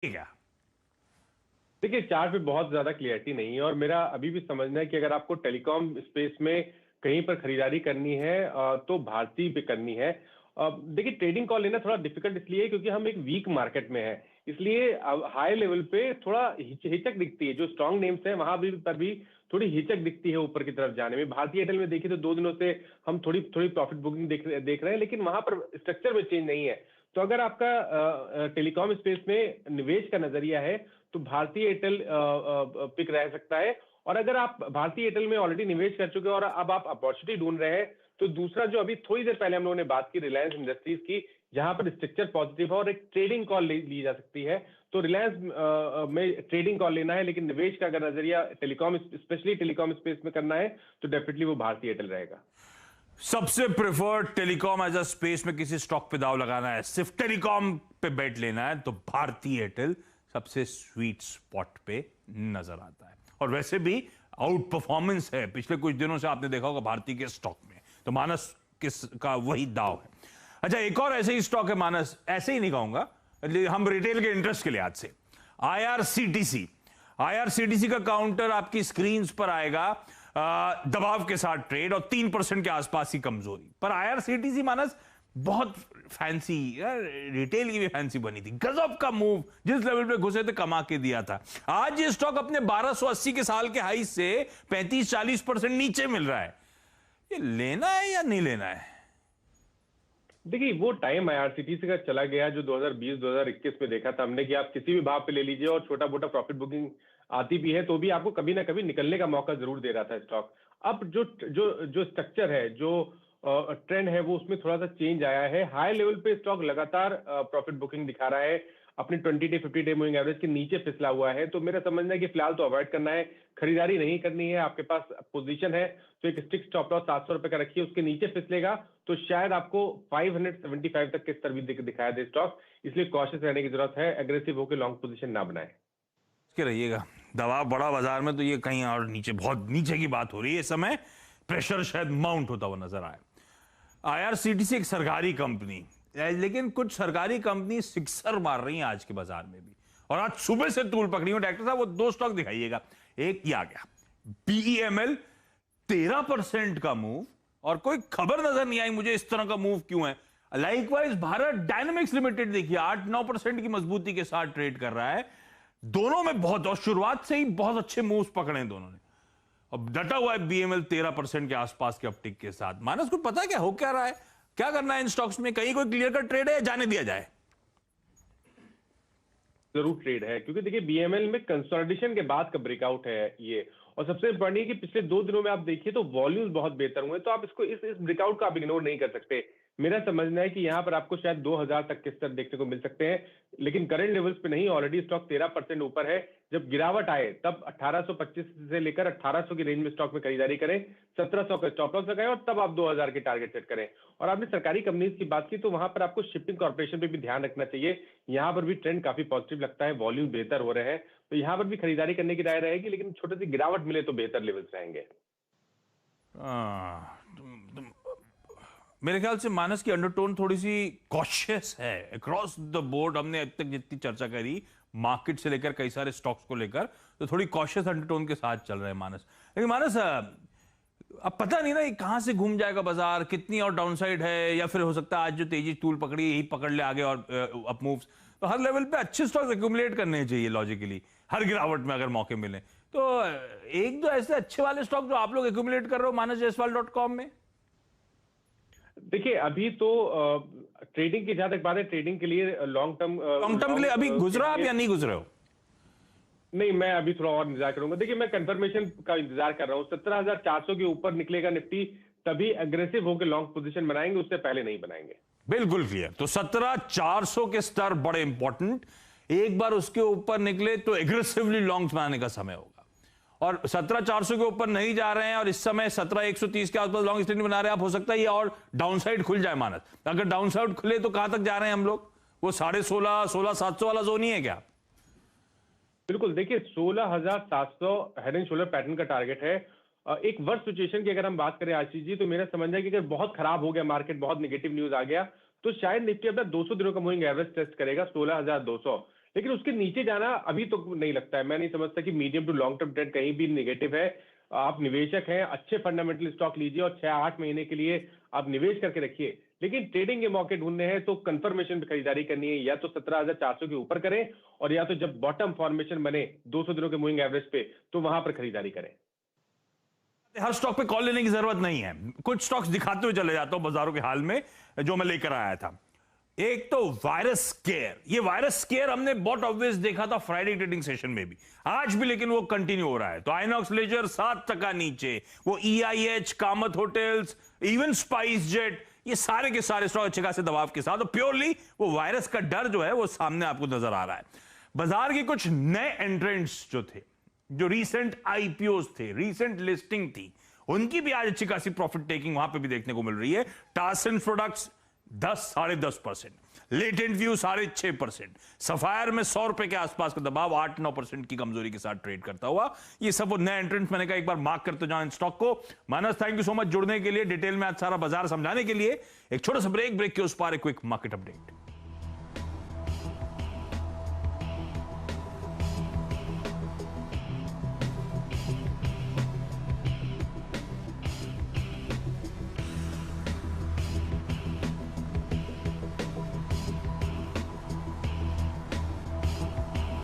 क्या? देखिए, चार्ट पे बहुत ज्यादा क्लियरिटी नहीं है और मेरा अभी भी समझना है कि अगर आपको टेलीकॉम स्पेस में कहीं पर खरीदारी करनी है तो भारती पे करनी है। देखिए, ट्रेडिंग कॉल लेना थोड़ा डिफिकल्ट इसलिए है क्योंकि हम एक वीक मार्केट में है, इसलिए हाई लेवल पे थोड़ा हिचक दिखती है। जो स्ट्रांग नेम्स हैं वहां भी पर भी थोड़ी हिचक दिखती है ऊपर की तरफ जाने में। भारतीय एयरटेल में देखिए तो 2 दिनों से हम थोड़ी थोड़ी प्रॉफिट बुकिंग देख रहे हैं, लेकिन वहां पर स्ट्रक्चर में चेंज नहीं है। तो अगर आपका टेलीकॉम स्पेस में निवेश का नजरिया है तो भारतीय एयरटेल पिक रह सकता है। और अगर आप भारतीय एयरटेल में ऑलरेडी निवेश कर चुके हैं और अब आप अपॉर्चुनिटी ढूंढ रहे हैं, तो दूसरा जो अभी थोड़ी देर पहले हम लोगों ने बात की रिलायंस इंडस्ट्रीज की, जहां पर स्ट्रक्चर पॉजिटिव है और एक ट्रेडिंग कॉल ली जा सकती है। तो रिलायंस में ट्रेडिंग कॉल लेना है, लेकिन निवेश का अगर नजरिया टेलीकॉम स्पेशली टेलीकॉम स्पेस में करना है तो डेफिनेटली वो भारतीय एयरटेल रहेगा। सबसे preferred telecom as a space में किसी स्टॉक पे दाव लगाना है, सिर्फ टेलीकॉम पे बेट लेना है, तो भारतीय एयरटेल सबसे स्वीट स्पॉट पे नजर आता है। और वैसे भी आउट परफॉर्मेंस है पिछले कुछ दिनों से, आपने देखा होगा भारतीय के स्टॉक में, तो मानस किस का वही दाव है। अच्छा, एक और ऐसे ही स्टॉक है मानस, ऐसे ही नहीं कहूंगा, हम रिटेल के इंटरेस्ट के लिहाज से, आईआरसीटीसी। आईआरसीटीसी का काउंटर आपकी स्क्रीन पर आएगा, दबाव के साथ ट्रेड और 3% के आसपास की कमजोरी पर। आईआरसीटीसी मानस बहुत फैंसी, रिटेल की भी फैंसी बनी थी, गजब का मूव, जिस लेवल पे घुसे थे कमा के दिया था। आज ये स्टॉक अपने 1280 के साल के हाई से 35-40% नीचे मिल रहा है। ये लेना है या नहीं लेना है? देखिए, वो टाइम आईआरसीटीसी का चला गया जो 2020-2021 में देखा था हमने कि आप किसी भी भाव पे ले लीजिए और छोटा मोटा प्रॉफिट बुकिंग आती भी है तो भी आपको कभी ना कभी निकलने का मौका जरूर दे रहा था स्टॉक। अब जो जो जो स्ट्रक्चर है, जो ट्रेंड है, वो उसमें थोड़ा सा चेंज आया है। हाई लेवल पे स्टॉक लगातार प्रॉफिट बुकिंग दिखा रहा है, अपनी 20 डे 50 डे मूविंग एवरेज के नीचे फिसला हुआ है। तो मेरा समझना है कि फिलहाल तो अवॉइड करना है, खरीदारी नहीं करनी है। आपके पास पोजीशन है तो एक स्टिक स्टॉप लॉस 700 रुपए का रखिए, उसके नीचे फिसलेगा तो शायद आपको 575 तक के स्तर भी दिखाया दे स्टॉक, इसलिए कॉशियस रहने की जरूरत है। एग्रेसिव होकर लॉन्ग पोजीशन ना बनाए के रहिएगा। दबाव बड़ा बाजार में, तो ये कहीं और नीचे, बहुत नीचे की बात हो रही है इस समय, प्रेशर शायद माउंट होता हुआ नजर आए। आईआरसीटीसी एक सरकारी कंपनी, लेकिन कुछ सरकारी कंपनी सिक्सर मार रही हैं आज के बाजार में भी, और आज सुबह से तूल पकड़ी हूं। डायरेक्टर साहब, वो दो स्टॉक दिखाइएगा। एक ये आ गया बीईएमएल, 13% का मूव, और कोई खबर नजर नहीं आई मुझे इस तरह का मूव क्यों है। लाइकवाइज भारत डायनेमिक्स लिमिटेड देखिए 8-9% की मजबूती के साथ ट्रेड कर रहा है। दोनों में बहुत, और शुरुआत से ही बहुत अच्छे मूव्स पकड़े हैं दोनों ने। अब डटा हुआ है बीएमएल 13% के आसपास के अपटिक के साथ। मानस को पता है क्या हो क्या रहा है, क्या करना है इन स्टॉक्स में? कहीं कोई क्लियर कट ट्रेड है, जाने दिया जाए? जरूर ट्रेड है, क्योंकि देखिए बीएमएल में कंसोलिडेशन के बाद का ब्रेकआउट है ये। और सबसे इंपॉर्टेंट है कि पिछले 2 दिनों में आप देखिए तो वॉल्यूम्स बहुत बेहतर हुए, तो आप इसको इस ब्रेकआउट को आप इग्नोर नहीं कर सकते। मेरा समझना है कि यहाँ पर आपको शायद 2000 तक के स्तर देखने को मिल सकते हैं, लेकिन करंट लेवल्स पे नहीं। ऑलरेडी स्टॉक 13% ऊपर है। जब गिरावट आए तब 1825 से लेकर 1800 की रेंज में स्टॉक में खरीदारी करें, 1700 का स्टॉप लॉस लगाएं और तब आप 2000 के टारगेट सेट करें। और आपने सरकारी कंपनीज की बात की तो वहां पर आपको शिपिंग कॉर्पोरेशन पे भी ध्यान रखना चाहिए। यहाँ पर भी ट्रेंड काफी पॉजिटिव लगता है, वॉल्यूम बेहतर हो रहे हैं, तो यहाँ पर भी खरीदारी करने की राय रहेगी, लेकिन छोटी सी गिरावट मिले तो बेहतर लेवल्स रहेंगे। मेरे ख्याल से मानस की अंडरटोन थोड़ी सी कॉशियस है अक्रॉस द बोर्ड। हमने अब तक जितनी चर्चा करी मार्केट से लेकर कई सारे स्टॉक्स को लेकर, तो थोड़ी कॉशियस अंडरटोन के साथ चल रहे हैं मानस। लेकिन मानस, अब पता नहीं ना ये कहां से घूम जाएगा बाजार, कितनी और डाउनसाइड है, या फिर हो सकता है आज जो तेजी टूल पकड़ी यही पकड़ ले आगे और अप मूव्स। तो हर लेवल पे अच्छे स्टॉक्स एक्यूमुलेट करने चाहिए लॉजिकली, हर गिरावट में अगर मौके मिले तो। एक दो ऐसे अच्छे वाले स्टॉक जो आप लोग एक्यूमुलेट कर रहे हो manasjaiswal.com में। देखिए, अभी तो ट्रेडिंग की जहां तक बात है, ट्रेडिंग के लिए लॉन्ग टर्म के लिए अभी गुजरा आप या नहीं गुजरे हो? नहीं, मैं अभी थोड़ा और इंतजार करूंगा। देखिए, मैं कंफर्मेशन का इंतजार कर रहा हूँ। 17,400 के ऊपर निकलेगा निफ्टी, तभी अग्रेसिव होकर लॉन्ग पोजीशन बनाएंगे, उससे पहले नहीं बनाएंगे। बिल्कुल क्लियर। तो 17,400 के स्तर बड़े इंपॉर्टेंट, एक बार उसके ऊपर निकले तो एग्रेसिवली लॉन्ग बनाने का समय होगा। और 17,400 के ऊपर नहीं जा रहे हैं और इस समय 17,130 के आसपास लॉन्ग स्टैंड बना रहे हैं आप, हो सकता है ये और डाउनसाइड खुल जाए मानस। अगर डाउनसाइड खुले तो कहां तक जा रहे हैं हम लोग? वो 16,500 16,700 वाला जोन ही है क्या? बिल्कुल, देखिए 16,700 हेड एंड शोल्डर पैटर्न का टारगेट है। एक वर्स्ट सिचुएशन की अगर हम बात करें आशीष जी, तो मेरा समझना है कि अगर बहुत खराब हो गया मार्केट, बहुत नेगेटिव न्यूज आ गया, तो शायद निफ्टी अपना 200 दिनों का मूविंग एवरेज टेस्ट करेगा 16,200। लेकिन उसके नीचे जाना अभी तो नहीं लगता है। मैं नहीं समझता कि medium to long term trend कहीं भी नेगेटिव है। आप निवेशक हैं, अच्छे फंडामेंटल स्टॉक लीजिए और 6-8 महीने के लिए आप निवेश करके रखिए। लेकिन ट्रेडिंग के मौके ढूंढने हैं तो कंफर्मेशन पे खरीदारी करनी है, या तो 17,400 के ऊपर करें, और या तो जब बॉटम फॉर्मेशन बने 200 दिनों के मूविंग एवरेज पे, तो वहां पर खरीदारी करें। हर स्टॉक पे कॉल लेने की जरूरत नहीं है। कुछ स्टॉक्स दिखाते हुए चले जाता हूं बाजारों के हाल में जो मैं लेकर आया था। एक तो वायरस स्केयर, ये वायरस स्केयर हमने बहुत ऑब्वियस देखा था फ्राइडे ट्रेडिंग सेशन में भी, आज भी लेकिन वो कंटिन्यू हो रहा है। तो आइनॉक्स लेजर 7% नीचे, वो EIH, Kamat hotels, even spice jet, ये सारे के सारे स्टॉक अच्छे खासे दबाव के साथ, और प्योरली वो वायरस का डर जो है वो सामने आपको नजर आ रहा है। बाजार के कुछ नए एंट्रेंट्स जो थे, जो रीसेंट IPOs थे, रीसेंट लिस्टिंग थी, उनकी भी आज अच्छी खासी प्रॉफिट टेकिंग वहां पे भी देखने को मिल रही है। टासन प्रोडक्ट्स 10-10.5%, लेटेंट व्यू 6.5%, सफायर में 100 रुपए के आसपास का दबाव 8-9% की कमजोरी के साथ ट्रेड करता हुआ। ये सब वो नए एंट्रेंट्स, मैंने कहा एक बार मार्क करते जाओ इन स्टॉक को। मानस, थैंक यू सो मच जुड़ने के लिए, डिटेल में आज सारा बाजार समझाने के लिए। एक छोटा सा ब्रेक के उस पार एक क्विक मार्केट अपडेट।